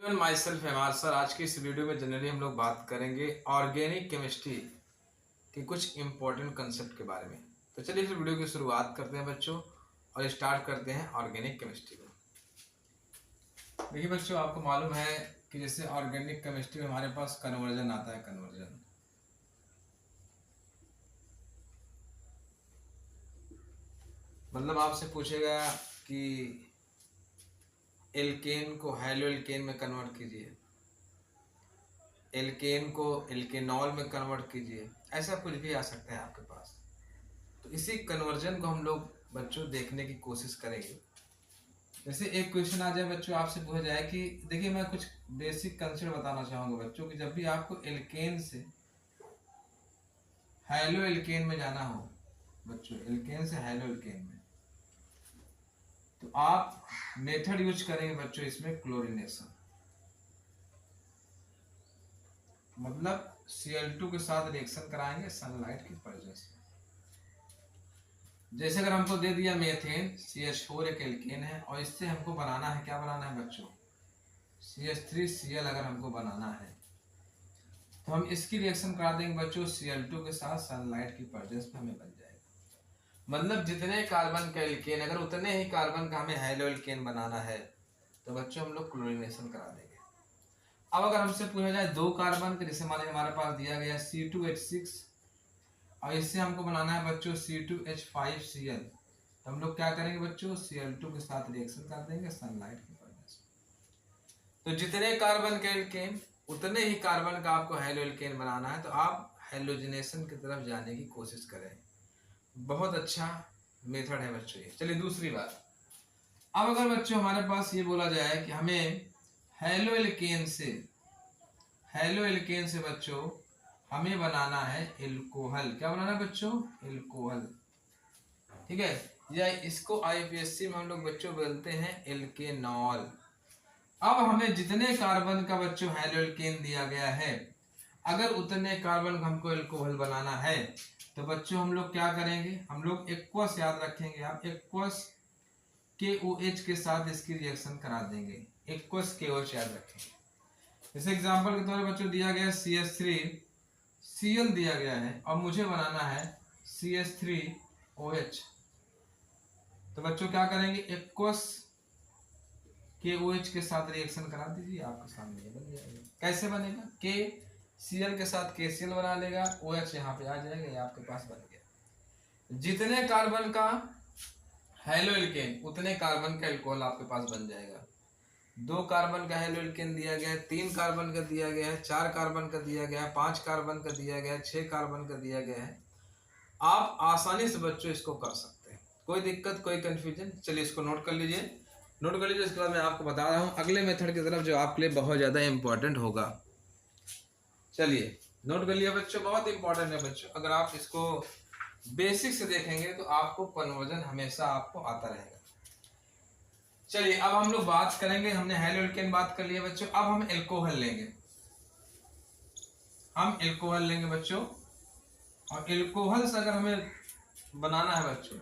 My self MR sir. आज की इस वीडियो में जनरली हम लोग बात करेंगे ऑर्गेनिक केमिस्ट्री के कुछ इंपॉर्टेंट कंसेप्ट के बारे में। तो चलिए फिर वीडियो की शुरुआत करते हैं बच्चों और स्टार्ट करते हैं ऑर्गेनिक केमिस्ट्री को। देखिए बच्चों, आपको मालूम है कि जैसे ऑर्गेनिक केमिस्ट्री में हमारे पास कन्वर्जन आता है। कन्वर्जन मतलब आपसे पूछेगा कि एल्केन को हैलो एल्केन में कन्वर्ट कीजिए, एल्केन को एल्केनॉल में कन्वर्ट कीजिए, ऐसा कुछ भी आ सकता है आपके पास। तो इसी कन्वर्जन को हम लोग बच्चों देखने की कोशिश करेंगे। जैसे एक क्वेश्चन आ जाए बच्चों, आपसे पूछा जाए कि देखिए मैं कुछ बेसिक कंसेप्ट बताना चाहूँगा बच्चों कि जब भी आपको एल्केन से हैलो एल्केन में जाना हो बच्चों, एल्केन से हैलो एल्केन में, तो आप मेथड यूज करेंगे बच्चों इसमें क्लोरीनेशन। मतलब Cl2 के साथ रिएक्शन कराएंगे सनलाइट की प्रेजेंस में। जैसे अगर हमको दे दिया मीथेन CH4 एक एल्केन है और इससे हमको बनाना है, क्या बनाना है बच्चों, CH3Cl अगर हमको बनाना है तो हम इसकी रिएक्शन करा देंगे बच्चों Cl2 के साथ सनलाइट की प्रेजेंस में, हमें बन जाएगा। मतलब जितने कार्बन का एल्केन अगर उतने ही कार्बन का हमें हैलो एल्केन बनाना है तो बच्चों हम लोग क्लोरीनेशन करा देंगे। अब अगर हमसे पूछा जाए दो कार्बन के, जैसे मान हमारे पास दिया गया C2H6 और इससे हमको बनाना है बच्चों C2H5Cl, तो हम लोग क्या करेंगे बच्चों, Cl2 के साथ रिएक्शन कर देंगे सनलाइट की प्रेजेंस में। तो जितने कार्बन के एल्केन उतने ही कार्बन का आपको हैलो एल्केन बनाना है, तो आप हैलोजिनेशन की तरफ जाने की कोशिश करें। बहुत अच्छा मेथड है बच्चों ये। चलिए दूसरी बात, अब अगर बच्चों हमारे पास ये बोला जाए कि हमें हैलो एल्केन से बच्चों हमें बनाना है एल्कोहल। क्या बनाना है बच्चों, एल्कोहल, ठीक है, या इसको आईपीएससी में हम लोग बच्चों बोलते हैं एल्केनॉल। अब हमें जितने कार्बन का बच्चों हैलो एल्केन दिया गया है, अगर उतने कार्बन का हमको एल्कोहल बनाना है तो बच्चों हम लोग क्या करेंगे, हम लोग एक्वस याद रखेंगे, आप एक्वस KOH के साथ इसकी रिएक्शन करा देंगे। एक्वस KOH याद रखेंगे। जैसे एग्जांपल के तौर पर बच्चों दिया गया CH3Cl दिया गया है और मुझे बनाना है CH3OH, तो बच्चों क्या करेंगे, एक्वस KOH के साथ रिएक्शन करा दीजिए, आपके सामने बन जाएगा। कैसे बनेगा, KCl के साथ KCl बना लेगा, OH यहाँ पे आ जाएगा, ये आपके पास बन गया। जितने कार्बन का हैलो एल्केन उतने कार्बन का एल्कोहल आपके पास बन जाएगा। 2 कार्बन का हैलो एल्केन दिया गया है, 3 कार्बन का दिया गया है, 4 कार्बन का दिया गया है, 5 कार्बन का दिया गया है, 6 कार्बन का दिया गया है। आप आसानी से बच्चों इसको कर सकते हैं, कोई दिक्कत कोई कंफ्यूजन। चलिए इसको नोट कर लीजिए, नोट कर लीजिए। इसके बाद मैं आपको बता रहा हूँ अगले मेथड की तरफ जो आपके लिए बहुत ज़्यादा इंपॉर्टेंट होगा। चलिए नोट कर लिया बच्चों, बहुत इंपॉर्टेंट है बच्चों। अगर आप इसको बेसिक से देखेंगे तो आपको कन्वर्जन हमेशा आपको आता रहेगा। चलिए अब हम लोग बात करेंगे, हमने हैलो एल्केन बात कर लिया बच्चों, अब हम एल्कोहल लेंगे। हम एल्कोहल लेंगे बच्चों, और एल्कोहल से अगर हमें बनाना है बच्चों,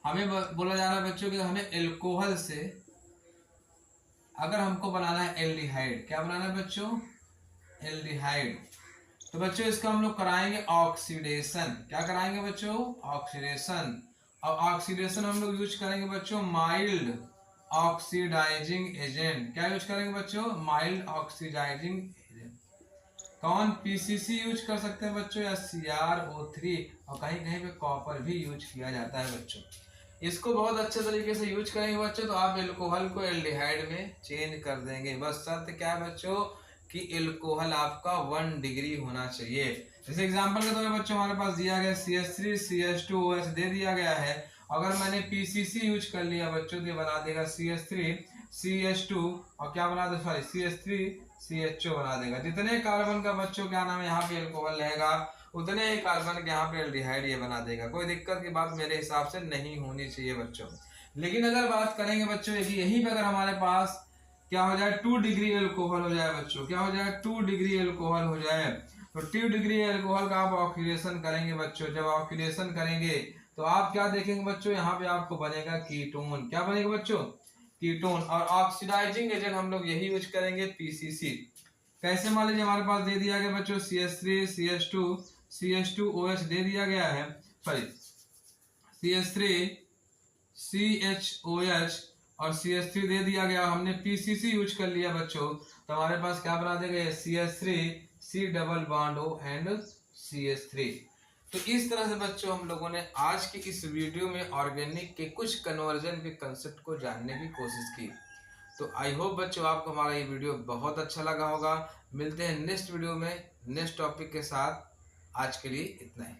हमें बोला जा रहा है बच्चों कि हमें एल्कोहल से अगर हमको बनाना है एल्डिहाइड, क्या बनाना है बच्चों, एल्डिहाइड, तो बच्चों इसका हम लोग कराएंगे ऑक्सीडेशन। क्या कराएंगे बच्चों, ऑक्सीडेशन। और ऑक्सीडेशन हम लोग यूज करेंगे बच्चों माइल्ड ऑक्सीडाइजिंग एजेंट। क्या यूज करेंगे बच्चों, माइल्ड ऑक्सीडाइजिंग एजेंट। कौन, PCC यूज कर सकते हैं बच्चों, या CrO3, और कहीं कहीं पे कॉपर भी यूज किया जाता है बच्चों। इसको बहुत अच्छे तरीके से यूज करेंगे बच्चों तो आप एल्कोहल को एल्डिहाइड में चेंज कर देंगे। बस शर्त क्या है बच्चों कि एल्कोहल आपका 1 डिग्री होना चाहिए। जैसे एग्जांपल के तौर पर बच्चों हमारे पास दिया गया CH3CH2OH दे दिया गया है, अगर मैंने PCC यूज कर लिया बच्चों तो ये बना देगा CH3CH2 और क्या बना दे, सॉरी CH3CHO बना देगा। जितने कार्बन का बच्चों क्या नाम है यहाँ पे एल्कोहल रहेगा उतने ही कार्बन के यहाँ पे एल्डिहाइड ये बना देगा। कोई दिक्कत की बात मेरे हिसाब से नहीं होनी चाहिए बच्चों। लेकिन अगर बात करेंगे बच्चों यहीं पे अगर हमारे पास क्या हो जाए, 2 डिग्री एल्कोहल हो जाए बच्चों, क्या हो जाए, 2 डिग्री एल्कोहल हो जाए, तो 2 डिग्री एल्कोहल का आप ऑक्सीडेशन करेंगे बच्चों। जब ऑक्सीडेशन करेंगे तो आप क्या देखेंगे बच्चों, यहाँ पे आपको बनेगा कीटोन। क्या बनेगा बच्चों, कीटोन। और ऑक्सीडाइजिंग एजेंट हम लोग यही यूज करेंगे, पीसीसी। कैसे? मान लीजिए हमारे पास दे दिया गया बच्चों CH3 CH2 CH2OH दे दिया गया है, सॉरी CH3 CHOH और CH3 दे दिया गया, हमने पीसीसी यूज कर लिया बच्चों, तो हमारे पास क्या बना देंगे, CH3 C double bond O and CH3। तो इस तरह से बच्चों हम लोगों ने आज की इस वीडियो में ऑर्गेनिक के कुछ कन्वर्जन के कंसेप्ट को जानने की कोशिश की। तो आई होप बच्चों आपको हमारा ये वीडियो बहुत अच्छा लगा होगा। मिलते हैं नेक्स्ट वीडियो में नेक्स्ट टॉपिक के साथ। आज के लिए इतना ही।